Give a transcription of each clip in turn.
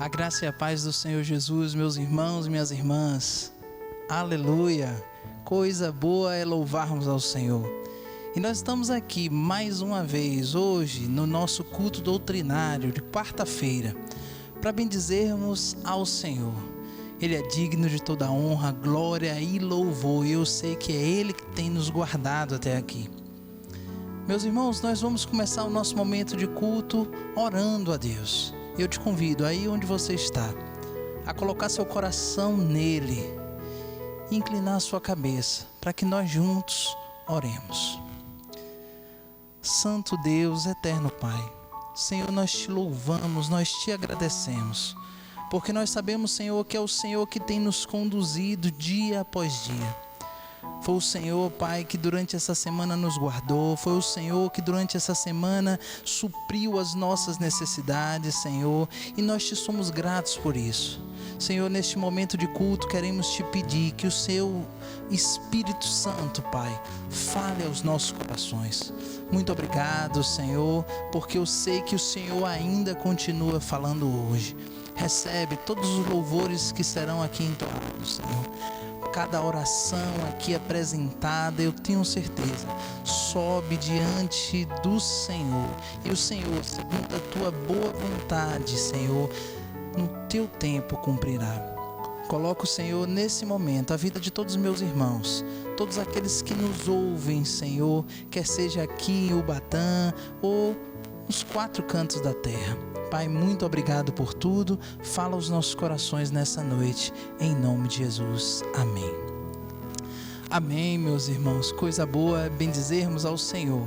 A graça e a paz do Senhor Jesus, meus irmãos e minhas irmãs. Aleluia! Coisa boa é louvarmos ao Senhor. E nós estamos aqui mais uma vez, hoje, no nosso culto doutrinário de quarta-feira, para bendizermos ao Senhor. Ele é digno de toda honra, glória e louvor. E eu sei que é Ele que tem nos guardado até aqui. Meus irmãos, nós vamos começar o nosso momento de culto orando a Deus. Eu te convido, aí onde você está, a colocar seu coração nele e inclinar a sua cabeça, para que nós juntos oremos. Santo Deus, eterno Pai, Senhor, nós te louvamos, nós te agradecemos, porque nós sabemos, Senhor, que é o Senhor que tem nos conduzido dia após dia. Foi o Senhor, Pai, que durante essa semana nos guardou. Foi o Senhor que durante essa semana supriu as nossas necessidades, Senhor. E nós te somos gratos por isso. Senhor, neste momento de culto, queremos te pedir que o Seu Espírito Santo, Pai, fale aos nossos corações. Muito obrigado, Senhor, porque eu sei que o Senhor ainda continua falando hoje. Recebe todos os louvores que serão aqui entoados, Senhor. Cada oração aqui apresentada, eu tenho certeza, sobe diante do Senhor. E o Senhor, segundo a tua boa vontade, Senhor, no teu tempo cumprirá. Coloca o Senhor nesse momento a vida de todos os meus irmãos, todos aqueles que nos ouvem, Senhor, quer seja aqui em Ubatã ou nos quatro cantos da terra. Pai, muito obrigado por tudo. Fala aos nossos corações nessa noite, em nome de Jesus. Amém. Amém, meus irmãos. Coisa boa é bendizermos ao Senhor.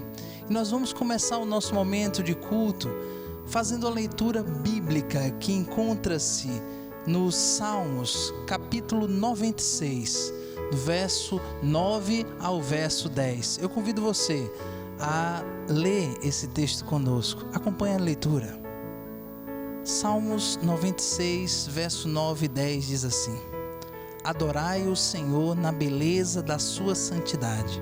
E nós vamos começar o nosso momento de culto fazendo a leitura bíblica que encontra-se nos Salmos, capítulo 96, do verso 9 ao verso 10. Eu convido você a ler esse texto conosco. Acompanhe a leitura. Salmos 96, verso 9 e 10 diz assim: Adorai o Senhor na beleza da sua santidade,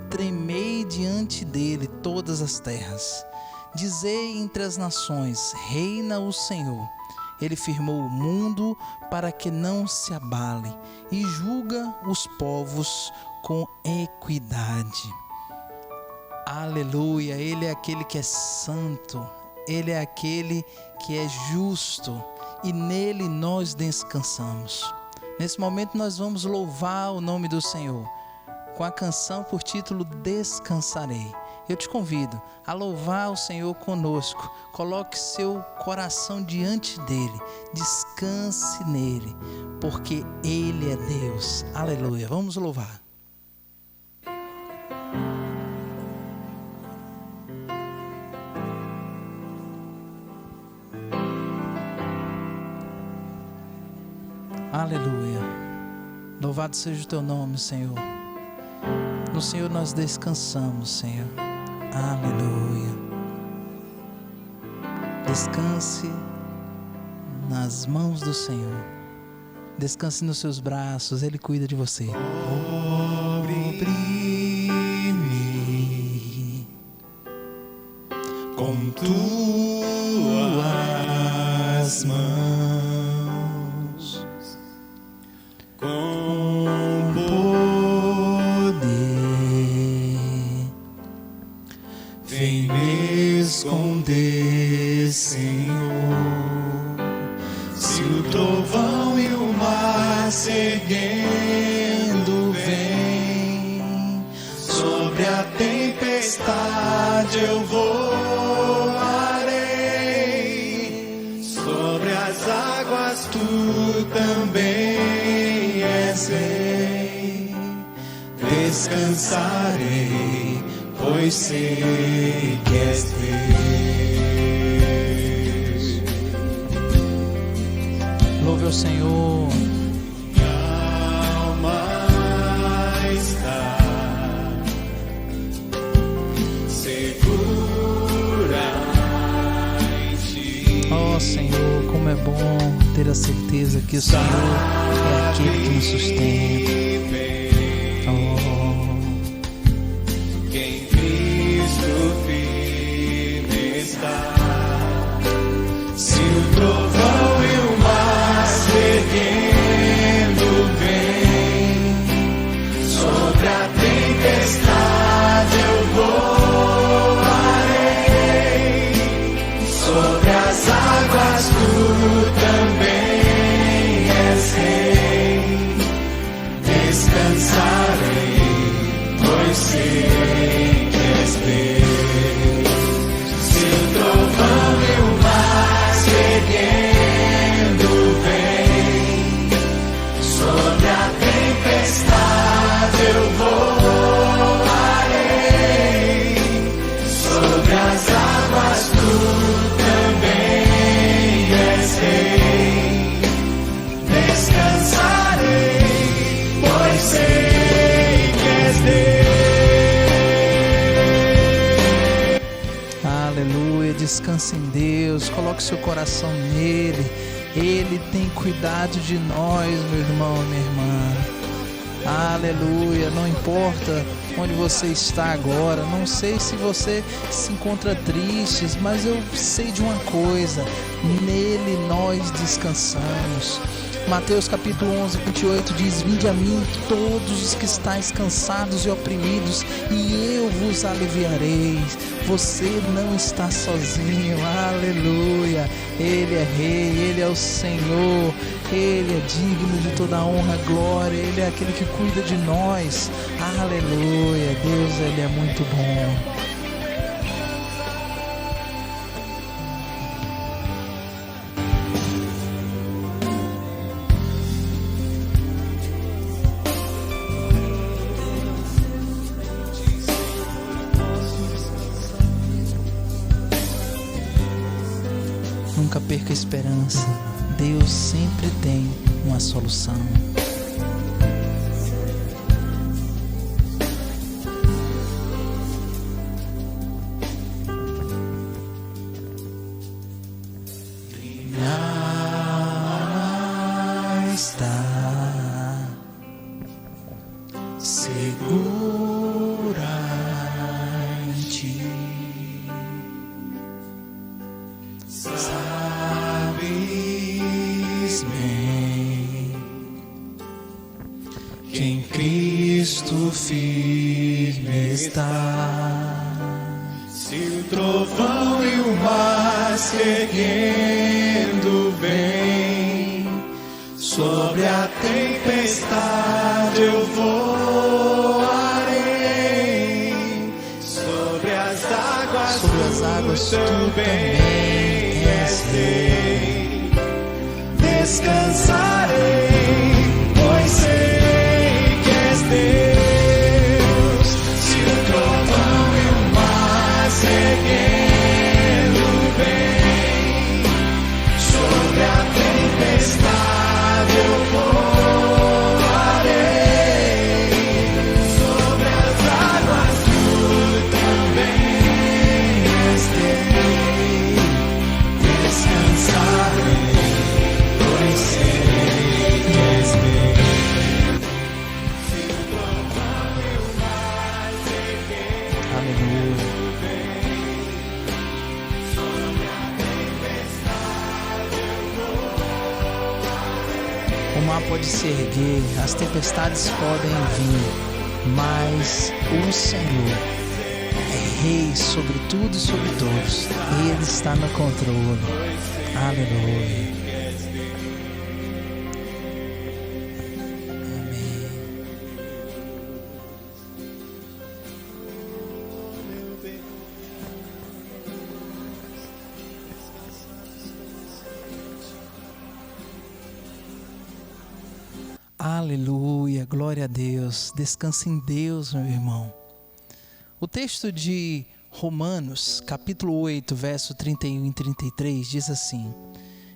tremei diante dele todas as terras. Dizei entre as nações, reina o Senhor. Ele firmou o mundo para que não se abale e julga os povos com equidade. Aleluia, Ele é aquele que é santo, Ele é aquele que é justo e nele nós descansamos. Nesse momento nós vamos louvar o nome do Senhor com a canção por título Descansarei. Eu te convido a louvar o Senhor conosco. Coloque seu coração diante dele, descanse nele, porque Ele é Deus. Aleluia, vamos louvar. Aleluia, louvado seja o teu nome, Senhor. No Senhor nós descansamos, Senhor. Aleluia. Descanse nas mãos do Senhor. Descanse nos seus braços, Ele cuida de você. Oprime com tuas mãos, com poder, vem me esconder, Senhor. Se o trovão e o mar seguendo vem, sobre a tempestade eu voarei, sobre as águas tu também és rei. Descansarei, pois sei que és Deus. Louve ao Senhor. Minha alma está segura em ti. Oh Senhor, como é bom ter a certeza que o Senhor é aquele que nos sustenta. Quem Cristo firme está. Se o trovão e o descanse em Deus, coloque seu coração nele. Ele tem cuidado de nós, meu irmão e minha irmã. Aleluia. Não importa onde você está agora, não sei se você se encontra triste, mas eu sei de uma coisa: nele nós descansamos. Mateus capítulo 11, 28 diz: vinde a mim todos os que estáis cansados e oprimidos, e eu vos aliviarei. Você não está sozinho, aleluia. Ele é rei, ele é o Senhor, ele é digno de toda a honra e glória, ele é aquele que cuida de nós, aleluia. Deus, ele é muito bom. Nunca perca a esperança. Deus sempre tem uma solução. Minha alma está segura em ti. Sabes bem que em Cristo firme está. Se o trovão e o mar se erguendo vem, sobre a tempestade eu voarei, sobre as águas tu também és rei. Descansarei, pois sei que és Deus. Se o trovão e o mar se erguendo vem, sobre a tempestade eu voarei, sobre as águas tu também és rei. Descansarei, pois sei que és meu. Se o trovão e o mar se erguendo Aleluia. O mar pode se erguer, as tempestades podem vir, mas o Senhor é rei sobre tudo e sobre todos. Ele está no controle. Aleluia. Amém. Aleluia, glória a Deus. Descanse em Deus, meu irmão. O texto de Romanos, capítulo 8, verso 31 e 33, diz assim: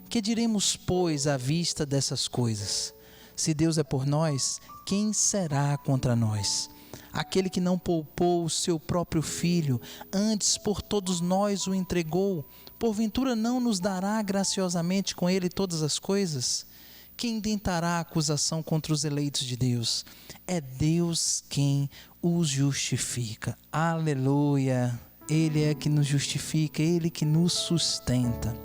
que diremos, pois, à vista dessas coisas? Se Deus é por nós, quem será contra nós? Aquele que não poupou o seu próprio filho, antes por todos nós o entregou, porventura não nos dará graciosamente com ele todas as coisas? Quem intentará acusação contra os eleitos de Deus? É Deus quem os justifica. Aleluia! Ele é que nos justifica, Ele que nos sustenta.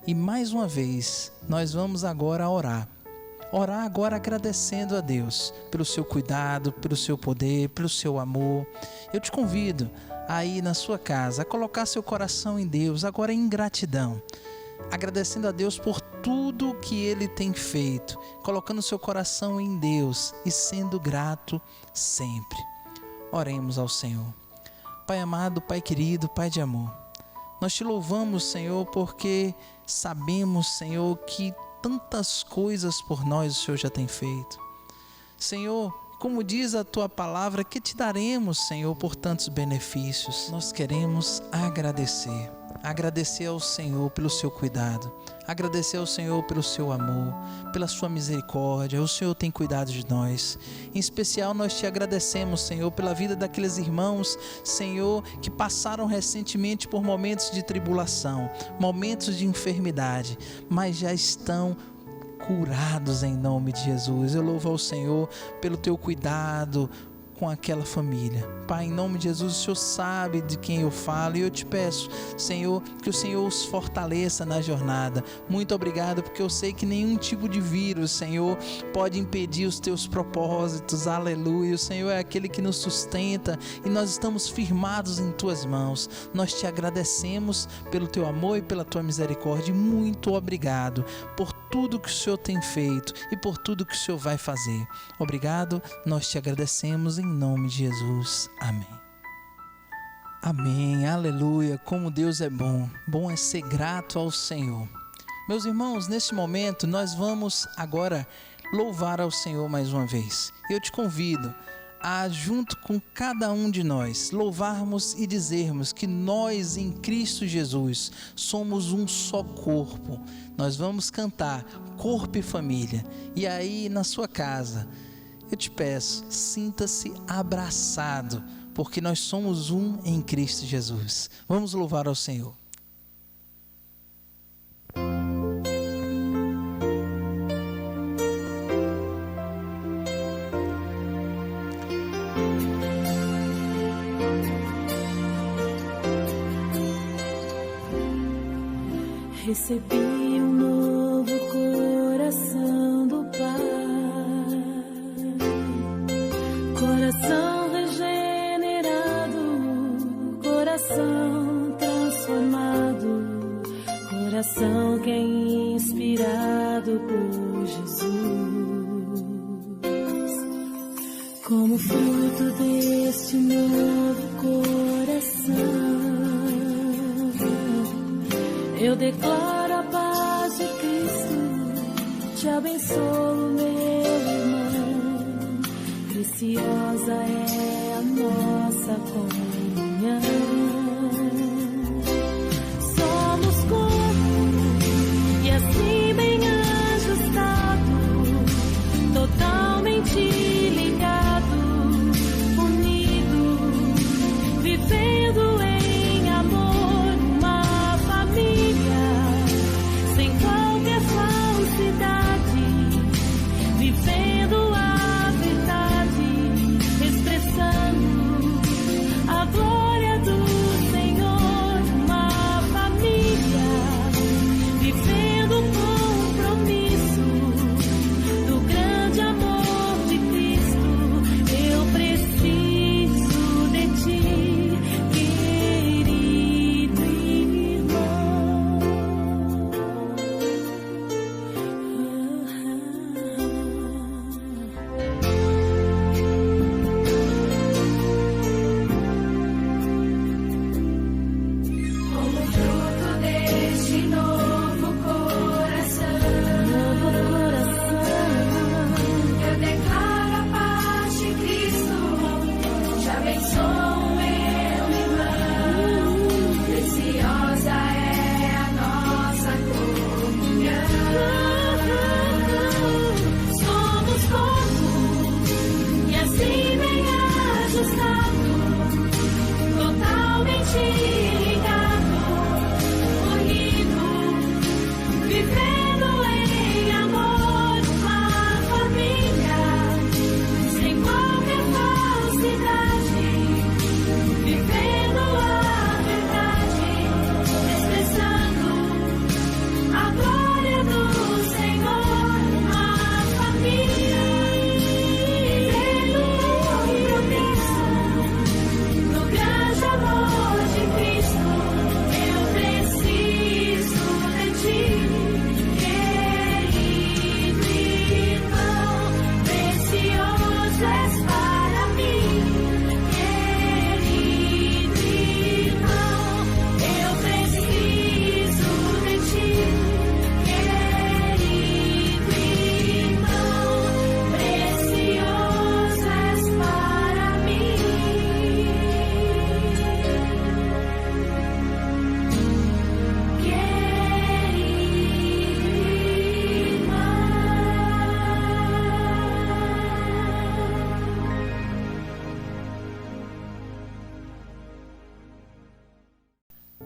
E mais uma vez, nós vamos agora orar. Orar agora agradecendo a Deus pelo seu cuidado, pelo seu poder, pelo seu amor. Eu te convido aí na sua casa a colocar seu coração em Deus, agora em gratidão. Agradecendo a Deus por tudo que Ele tem feito, colocando seu coração em Deus e sendo grato sempre. Oremos ao Senhor. Pai amado, Pai querido, Pai de amor, nós te louvamos, Senhor, porque sabemos, Senhor, que tantas coisas por nós o Senhor já tem feito. Senhor, como diz a tua palavra, que te daremos, Senhor, por tantos benefícios. Nós queremos agradecer. agradecer ao Senhor pelo seu cuidado, agradecer ao Senhor pelo seu amor, pela sua misericórdia. O Senhor tem cuidado de nós. Em especial nós te agradecemos, Senhor, pela vida daqueles irmãos, Senhor, que passaram recentemente por momentos de tribulação, momentos de enfermidade, mas já estão curados em nome de Jesus. Eu louvo ao Senhor pelo teu cuidado com aquela família. Pai, em nome de Jesus, o Senhor sabe de quem eu falo, e eu te peço, Senhor, que o Senhor os fortaleça na jornada. Muito obrigado, porque eu sei que nenhum tipo de vírus, Senhor, pode impedir os teus propósitos. Aleluia. O Senhor é aquele que nos sustenta e nós estamos firmados em tuas mãos. Nós te agradecemos pelo teu amor e pela tua misericórdia. Muito obrigado por tudo que o Senhor tem feito e por tudo que o Senhor vai fazer. Obrigado, nós te agradecemos em nome de Jesus. Amém. Amém, aleluia. Como Deus é bom. Bom é ser grato ao Senhor. Meus irmãos, neste momento nós vamos agora louvar ao Senhor mais uma vez. Eu te convido a, junto com cada um de nós, louvarmos e dizermos que nós em Cristo Jesus somos um só corpo. Nós vamos cantar corpo e família. E aí na sua casa, eu te peço, sinta-se abraçado, porque nós somos um em Cristo Jesus. Vamos louvar ao Senhor. Recebi um novo coração do Pai, coração regenerado, coração transformado, coração que é inspirado por Jesus. Como fruto deste novo coração, eu declaro a paz de Cristo, te abençoo, meu irmão. Preciosa é a nossa comunhão. Somos corpo e assim bem ajustado, totalmente ligado, unido, vivendo em amor. Sem qualquer falsidade,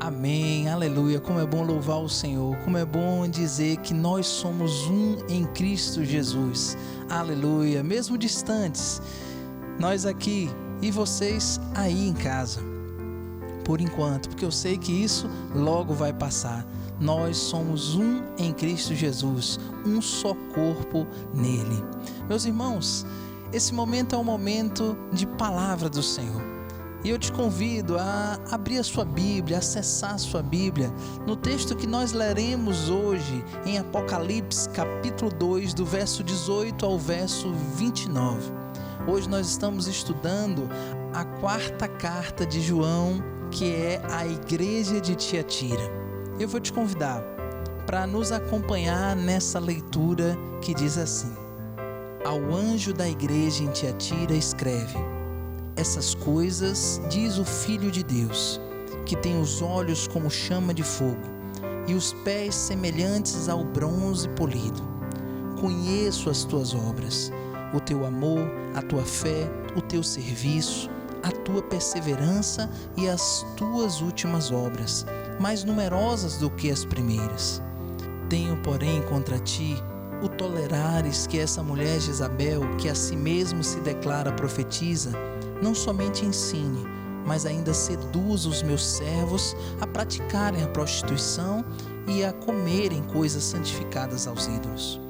Amém, aleluia. Como é bom louvar o Senhor, como é bom dizer que nós somos um em Cristo Jesus. Aleluia. Mesmo distantes, nós aqui e vocês aí em casa. Por enquanto, porque eu sei que isso logo vai passar. Nós somos um em Cristo Jesus, um só corpo nele. Meus irmãos, esse momento é um momento de palavra do Senhor. E eu te convido a abrir a sua Bíblia, acessar a sua Bíblia, no texto que nós leremos hoje, em Apocalipse, capítulo 2, do verso 18 ao verso 29. Hoje nós estamos estudando a quarta carta de João, que é a igreja de Tiatira. Eu vou te convidar para nos acompanhar nessa leitura que diz assim: Ao anjo da igreja em Tiatira escreve: Essas coisas diz o Filho de Deus, que tem os olhos como chama de fogo e os pés semelhantes ao bronze polido. Conheço as tuas obras, o teu amor, a tua fé, o teu serviço, a tua perseverança e as tuas últimas obras, mais numerosas do que as primeiras. Tenho, porém, contra ti o tolerares que essa mulher Jezabel, que a si mesmo se declara profetiza, não somente ensine, mas ainda seduza os meus servos a praticarem a prostituição e a comerem coisas santificadas aos ídolos.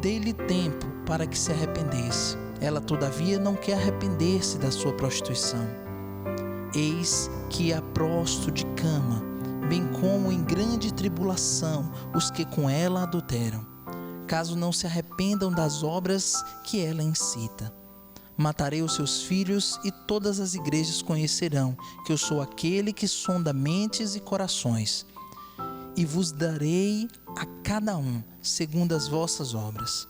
Dei-lhe tempo para que se arrependesse. Ela, todavia, não quer arrepender-se da sua prostituição. Eis que a prosto de cama, bem como em grande tribulação os que com ela adulteram, caso não se arrependam das obras que ela incita. Matarei os seus filhos e todas as igrejas conhecerão que eu sou aquele que sonda mentes e corações, e vos darei a cada um segundo as vossas obras.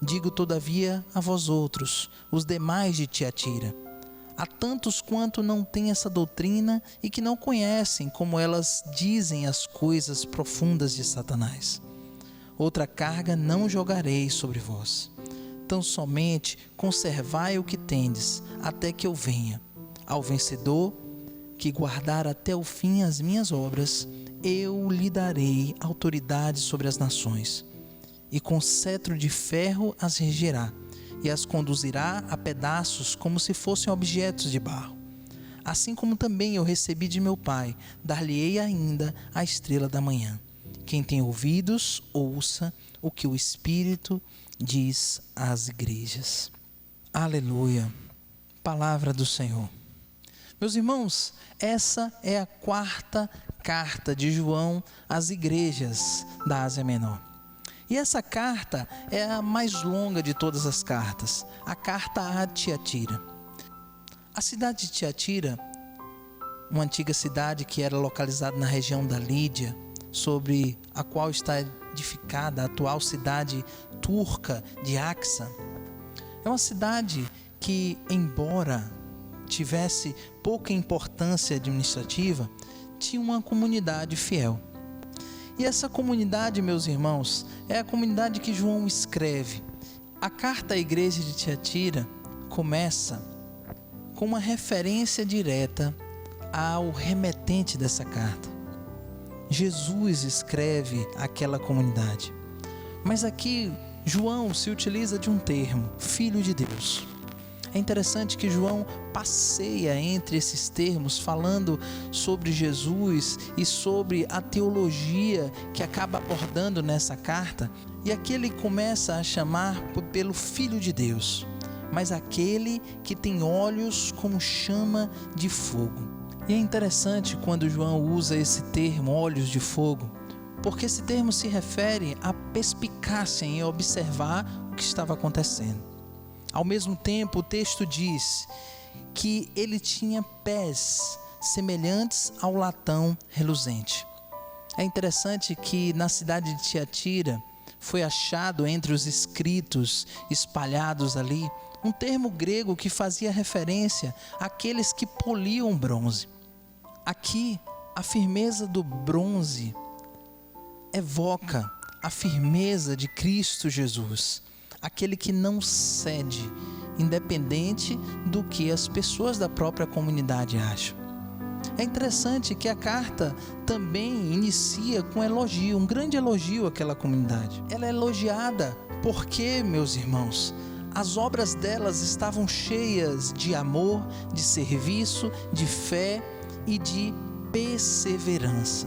Digo, todavia, a vós outros, os demais de Tiatira, a tantos quanto não têm essa doutrina e que não conhecem como elas dizem as coisas profundas de Satanás. Outra carga não jogarei sobre vós. Tão somente conservai o que tendes, até que eu venha. Ao vencedor, que guardar até o fim as minhas obras, eu lhe darei autoridade sobre as nações, e com cetro de ferro as regerá, e as conduzirá a pedaços como se fossem objetos de barro. Assim como também eu recebi de meu Pai, dar-lhe-ei ainda a estrela da manhã. Quem tem ouvidos, ouça o que o Espírito diz às igrejas. Aleluia. Palavra do Senhor. Meus irmãos, essa é a quarta carta de João às igrejas da Ásia Menor. E essa carta é a mais longa de todas as cartas, a carta a Tiatira. A cidade de Tiatira, uma antiga cidade que era localizada na região da Lídia, sobre a qual está edificada a atual cidade turca de Axa, é uma cidade que, embora tivesse pouca importância administrativa, tinha uma comunidade fiel. E essa comunidade, meus irmãos, é a comunidade que João escreve. A carta à igreja de Tiatira começa com uma referência direta ao remetente dessa carta. Jesus escreve àquela comunidade. Mas aqui João se utiliza de um termo, Filho de Deus. É interessante que João passeia entre esses termos, falando sobre Jesus e sobre a teologia que acaba abordando nessa carta. E aqui ele começa a chamar pelo Filho de Deus, mas aquele que tem olhos como chama de fogo. E é interessante quando João usa esse termo, olhos de fogo, porque esse termo se refere à perspicácia em observar o que estava acontecendo. Ao mesmo tempo, o texto diz que ele tinha pés semelhantes ao latão reluzente. É interessante que na cidade de Tiatira foi achado entre os escritos espalhados ali um termo grego que fazia referência àqueles que poliam bronze. Aqui, a firmeza do bronze evoca a firmeza de Cristo Jesus, aquele que não cede, independente do que as pessoas da própria comunidade acham. É interessante que a carta também inicia com elogio, um grande elogio àquela comunidade. Ela é elogiada porque, meus irmãos, as obras delas estavam cheias de amor, de serviço, de fé e de perseverança.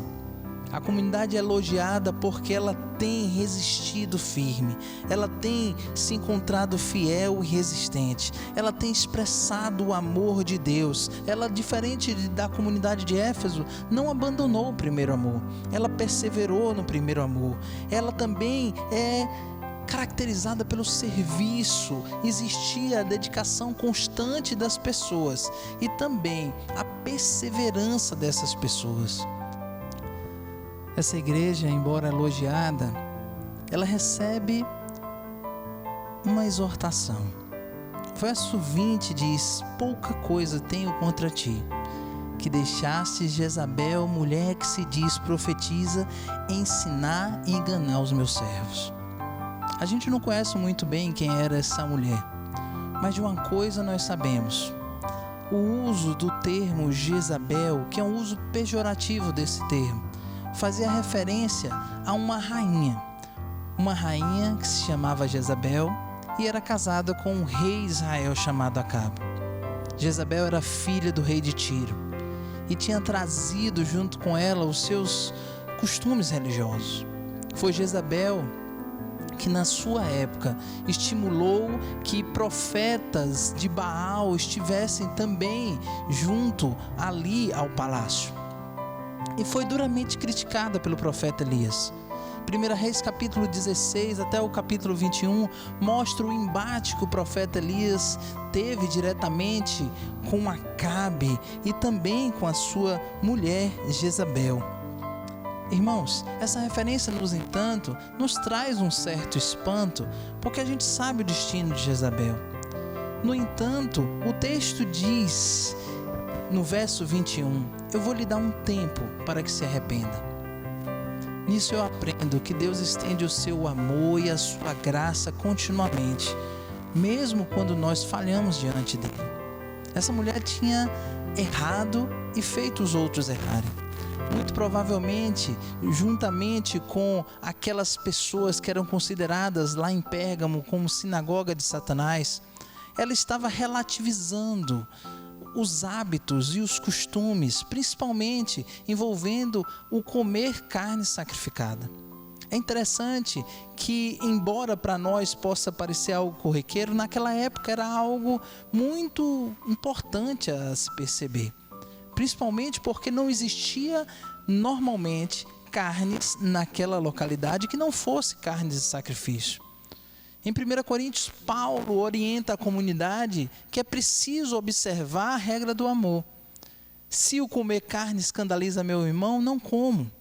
A comunidade é elogiada porque ela tem resistido firme, ela tem se encontrado fiel e resistente, ela tem expressado o amor de Deus. Ela, diferente da comunidade de Éfeso, não abandonou o primeiro amor, ela perseverou no primeiro amor. Ela também é caracterizada pelo serviço, existia a dedicação constante das pessoas e também a perseverança dessas pessoas. Essa igreja, embora elogiada, ela recebe uma exortação. Verso 20 diz: pouca coisa tenho contra ti, que deixastes Jezabel, mulher que se diz profetiza, ensinar e enganar os meus servos. A gente não conhece muito bem quem era essa mulher, mas de uma coisa nós sabemos: o uso do termo Jezabel, que é um uso pejorativo desse termo, fazia referência a uma rainha que se chamava Jezabel e era casada com um rei Israel chamado Acabe. Jezabel era filha do rei de Tiro e tinha trazido junto com ela os seus costumes religiosos. Foi Jezabel que na sua época estimulou que profetas de Baal estivessem também junto ali ao palácio. E foi duramente criticada pelo profeta Elias. 1 Reis capítulo 16 até o capítulo 21 mostra o embate que o profeta Elias teve diretamente com Acabe e também com a sua mulher Jezabel. Irmãos, essa referência, no entanto, nos traz um certo espanto, porque a gente sabe o destino de Jezabel. No entanto, o texto diz, no verso 21, eu vou lhe dar um tempo para que se arrependa. Nisso eu aprendo que Deus estende o seu amor e a sua graça continuamente, mesmo quando nós falhamos diante dele. Essa mulher tinha errado e feito os outros errarem. Muito provavelmente, juntamente com aquelas pessoas que eram consideradas lá em Pérgamo como sinagoga de Satanás, ela estava relativizando os hábitos e os costumes, principalmente envolvendo o comer carne sacrificada. É interessante que, embora para nós possa parecer algo corriqueiro, naquela época era algo muito importante a se perceber, principalmente porque não existia normalmente carnes naquela localidade que não fosse carnes de sacrifício. Em 1 Coríntios, Paulo orienta a comunidade que é preciso observar a regra do amor. Se o comer carne escandaliza meu irmão, não como.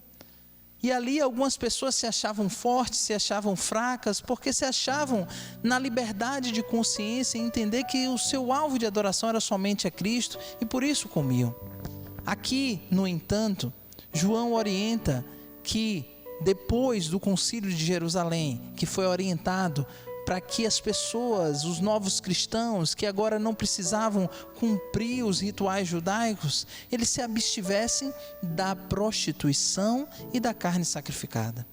E ali algumas pessoas se achavam fortes, se achavam fracas, porque se achavam na liberdade de consciência e entender que o seu alvo de adoração era somente a Cristo e por isso comiam. Aqui, no entanto, João orienta que depois do concílio de Jerusalém, que foi orientado para que as pessoas, os novos cristãos, que agora não precisavam cumprir os rituais judaicos, eles se abstivessem da prostituição e da carne sacrificada.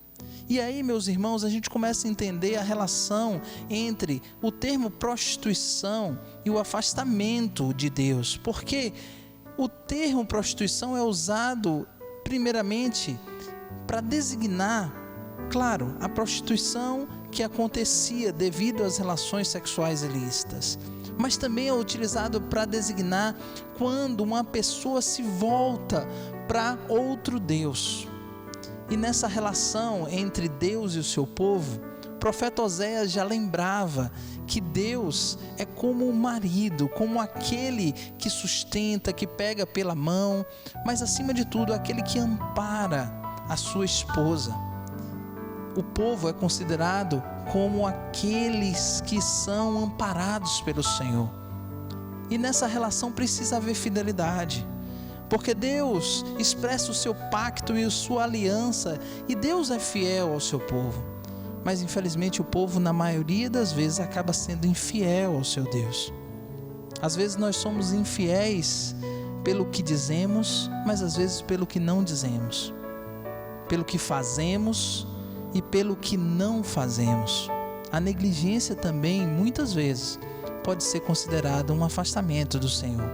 E aí, meus irmãos, a gente começa a entender a relação entre o termo prostituição e o afastamento de Deus, porque o termo prostituição é usado primeiramente para designar, claro, a prostituição que acontecia devido às relações sexuais ilícitas, mas também é utilizado para designar quando uma pessoa se volta para outro Deus. E nessa relação entre Deus e o seu povo, o profeta Oséias já lembrava que Deus é como o marido, como aquele que sustenta, que pega pela mão, mas acima de tudo, aquele que ampara a sua esposa. O povo é considerado como aqueles que são amparados pelo Senhor. E nessa relação precisa haver fidelidade, porque Deus expressa o seu pacto e a sua aliança, e Deus é fiel ao seu povo. Mas infelizmente o povo, na maioria das vezes, acaba sendo infiel ao seu Deus. Às vezes nós somos infiéis pelo que dizemos, mas às vezes pelo que não dizemos, pelo que fazemos e pelo que não fazemos. A negligência também, muitas vezes, pode ser considerada um afastamento do Senhor.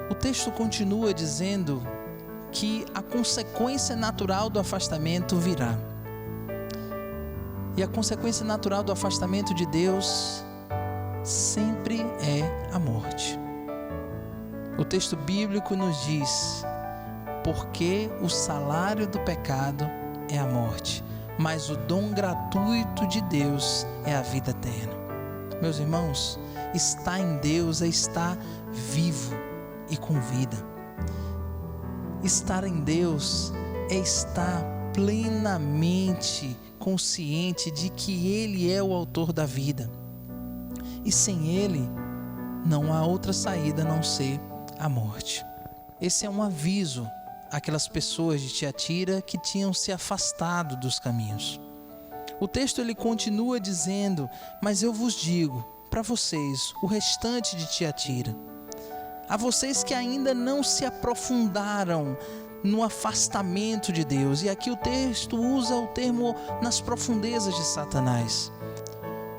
O texto continua dizendo que a consequência natural do afastamento virá. E a consequência natural do afastamento de Deus sempre é a morte. O texto bíblico nos diz: porque o salário do pecado é a morte, mas o dom gratuito de Deus é a vida eterna. Meus irmãos, estar em Deus é estar vivo e com vida. Estar em Deus é estar plenamente consciente de que Ele é o autor da vida. E sem Ele, não há outra saída a não ser a morte. Esse é um aviso àquelas pessoas de Tiatira que tinham se afastado dos caminhos. O texto ele continua dizendo: mas eu vos digo, para vocês, o restante de Tiatira, a vocês que ainda não se aprofundaram no afastamento de Deus, e aqui o texto usa o termo nas profundezas de Satanás.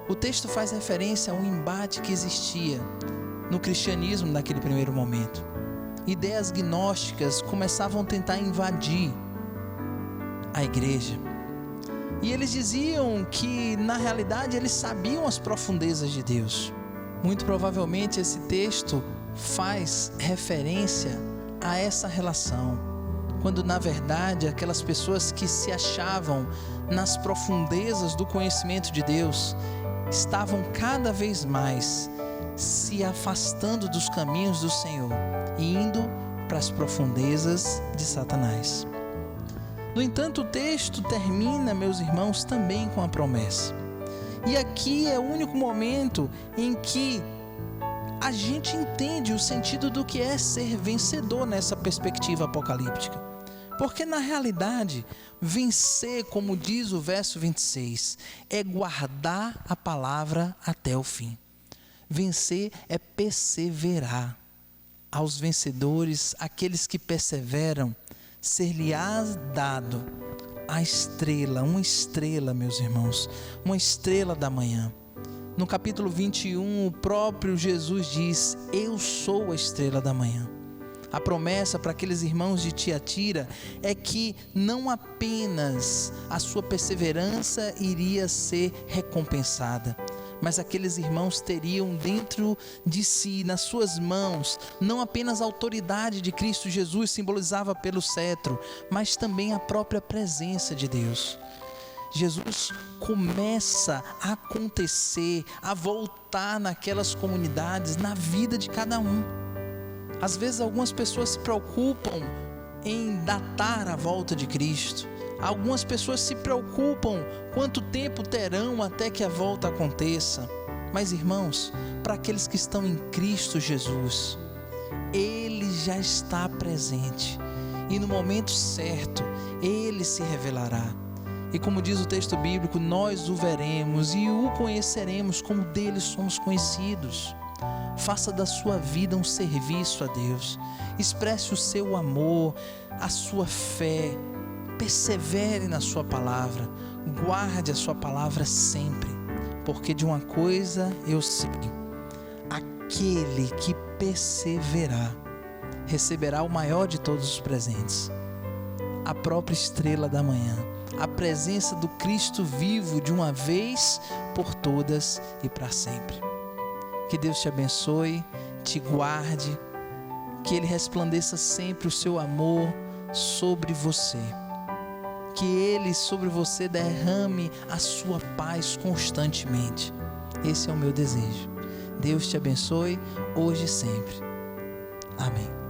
O texto faz referência a um embate que existia no cristianismo naquele primeiro momento. Ideias gnósticas começavam a tentar invadir a igreja. E eles diziam que, na realidade, eles sabiam as profundezas de Deus. Muito provavelmente esse texto faz referência a essa relação, quando na verdade aquelas pessoas que se achavam nas profundezas do conhecimento de Deus estavam cada vez mais se afastando dos caminhos do Senhor e indo para as profundezas de Satanás. No entanto, o texto termina, meus irmãos, também com a promessa. E aqui é o único momento em que a gente entende o sentido do que é ser vencedor nessa perspectiva apocalíptica. Porque na realidade, vencer, como diz o verso 26, é guardar a palavra até o fim. Vencer é perseverar. Aos vencedores, aqueles que perseveram, ser-lhe-á dado a estrela, uma estrela, meus irmãos, uma estrela da manhã. No capítulo 21, o próprio Jesus diz: eu sou a estrela da manhã. A promessa para aqueles irmãos de Tiatira é que não apenas a sua perseverança iria ser recompensada, mas aqueles irmãos teriam dentro de si, nas suas mãos, não apenas a autoridade de Cristo Jesus, simbolizava pelo cetro, mas também a própria presença de Deus. Jesus começa a acontecer, a voltar naquelas comunidades, na vida de cada um. Às vezes algumas pessoas se preocupam em datar a volta de Cristo. Algumas pessoas se preocupam quanto tempo terão até que a volta aconteça. Mas, irmãos, para aqueles que estão em Cristo Jesus, Ele já está presente. E no momento certo, Ele se revelará. E como diz o texto bíblico, nós o veremos e o conheceremos como dele somos conhecidos. Faça da sua vida um serviço a Deus. Expresse o seu amor, a sua fé. Persevere na sua palavra. Guarde a sua palavra sempre. Porque de uma coisa eu sei: aquele que perseverar receberá o maior de todos os presentes, a própria estrela da manhã, a presença do Cristo vivo de uma vez por todas e para sempre. Que Deus te abençoe, te guarde, que Ele resplandeça sempre o seu amor sobre você, que Ele sobre você derrame a sua paz constantemente. Esse é o meu desejo. Deus te abençoe hoje e sempre. Amém.